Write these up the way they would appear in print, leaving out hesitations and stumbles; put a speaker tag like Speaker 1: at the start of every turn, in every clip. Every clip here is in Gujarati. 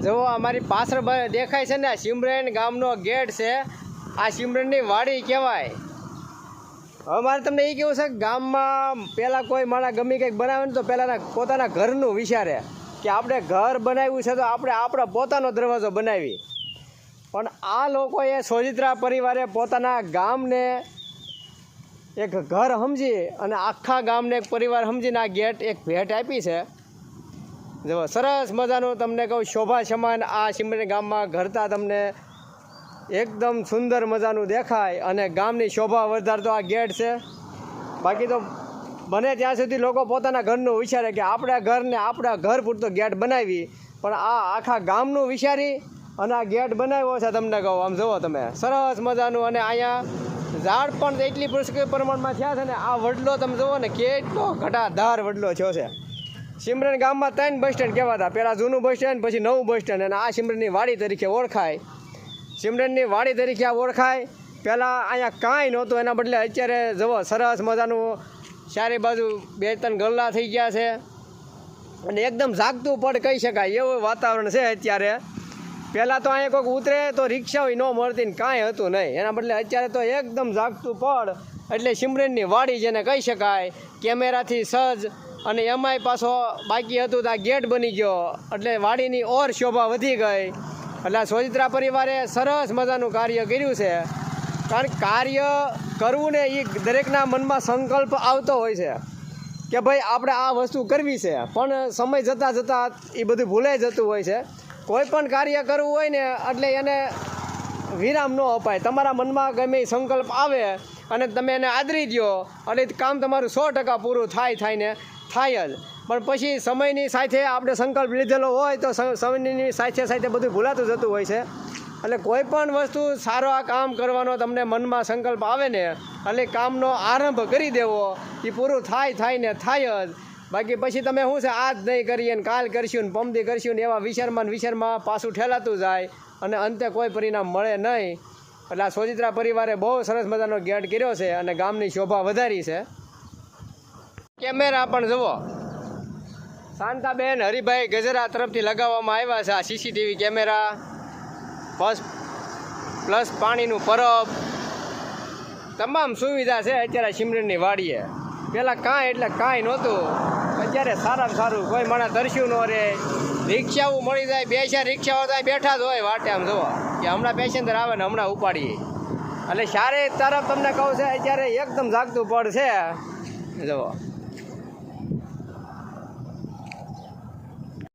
Speaker 1: જો અમારી પાછળ દેખાય છે ને આ સિમરન ગામનો ગેટ છે। આ સિમરનની વાડી કહેવાય। હવે મારે તમને એ કેવું છે કે ગામમાં પહેલાં કોઈ માણસ ગમે કંઈક બનાવે ને તો પહેલાં પોતાના ઘરનું વિચારે કે આપણે ઘર બનાવ્યું છે તો આપણે આપણો પોતાનો દરવાજો બનાવી। પણ આ લોકોએ સોજિત્રા પરિવારે પોતાના ગામને એક ઘર સમજી અને આખા ગામને એક પરિવાર સમજીને આ ગેટ એક ભેટ આપી છે। જો સરસ મજાનું તમને કહું શોભા સમાન આ સિમરન ગામમાં ઘરતા તમને એકદમ સુંદર મજાનું દેખાય અને ગામની શોભા વધારતો આ ગેટ છે। બાકી તો બને ત્યાં સુધી લોકો પોતાના ઘરનું વિચારે કે આપણે ઘરને આપણા ઘર પૂરતો ગેટ બનાવી, પણ આ આખા ગામનું વિચારી અને આ ગેટ બનાવ્યો છે। તમને કહું આમ જુઓ તમે સરસ મજાનું, અને અહીંયા ઝાડ પણ એટલી પુષ્કળ પ્રમાણમાં થયા છે ને આ વડલો તમે જુઓ ને કેટલો ઘટાધાર વડલો થયો છે। સિમરન ગામમાં 3 બસ સ્ટેન્ડ કહેવાતા, પહેલાં જૂનું બસ સ્ટેન્ડ, પછી નવું બસ સ્ટેન્ડ, અને આ સિમરનની વાડી તરીકે ઓળખાય। સિમરનની વાડી તરીકે આ ઓળખાય। પહેલાં અહીંયા કાંઈ નહોતું, એના બદલે અત્યારે જુઓ સરસ મજાનું ચારે બાજુ 2-3 ગલ્લા થઈ ગયા છે અને એકદમ જાગતું પડ કહી શકાય એવું વાતાવરણ છે અત્યારે। પહેલાં તો અહીંયા કોઈક ઉતરે તો રિક્ષાઓ ન મળતી ને કાંઈ હતું નહીં, એના બદલે અત્યારે તો એકદમ જાગતું પડ એટલે સિમરનની વાડી જેને કહી શકાય। કેમેરાથી સજ્જ અને એમાંય પાછો બાકી હતું તો આ ગેટ બની ગયો એટલે વાડીની ઓર શોભા વધી ગઈ। એટલે સોજિત્રા પરિવારે સરસ મજાનું કાર્ય કર્યું છે। કારણ કાર્ય કરવું ને એ દરેકના મનમાં સંકલ્પ આવતો હોય છે કે ભાઈ આપણે આ વસ્તુ કરવી છે, પણ સમય જતાં જતાં એ બધું ભૂલાઈ જતું હોય છે। કોઈ પણ કાર્ય કરવું હોય ને એટલે એને વિરામ ન અપાય। તમારા મનમાં ગમે એ સંકલ્પ આવે અને તમે એને આદરી દો એટલે કામ તમારું 100% પૂરું થાય ને થાય જ। પણ પછી સમયની સાથે આપણે સંકલ્પ લીધેલો હોય તો સમયની સાથે સાથે બધું ભૂલાતું જતું હોય છે। એટલે કોઈ પણ વસ્તુ સારો આ કામ કરવાનો તમને મનમાં સંકલ્પ આવે ને એટલે કામનો આરંભ કરી દેવો, એ પૂરું થાય ને થાય જ। બાકી પછી તમે શું છે આજ નહીં કરીએ ને કાલ કરશું ને પમદી કરશું ને એવા વિચારમાં પાછું ઠેલાતું જાય અને અંતે કોઈ પરિણામ મળે નહીં। એટલે આ સોજિત્રા પરિવારે બહુ સરસ મજાનો ગેટ કર્યો છે અને ગામની શોભા વધારી છે। કેમેરા પણ જુઓ શાંતાબેન હરિભાઈ ગજરા તરફથી લગાવવામાં આવ્યા છે। આ સીસીટીવી કેમેરા પ્લસ પાણીનું પરબ તમામ સુવિધા છે અત્યારે સિમરનની વાડીએ। પહેલાં કાંઈ એટલે કાંઈ નહોતું, અત્યારે સારામાં સારું કોઈ માણસ તરસ્યું ન રહે। રિક્ષાઓ મળી જાય, 2-4 રિક્ષાઓ ત્યાં બેઠા જ હોય વાટે આમ જુઓ કે હમણાં પેસેન્જર આવે ને હમણાં ઉપાડીએ। એટલે ચારે તરફ તમને કહું છે અત્યારે એકદમ જાગતું પડ છે। જુઓ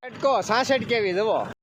Speaker 1: 66 કેવી જુઓ।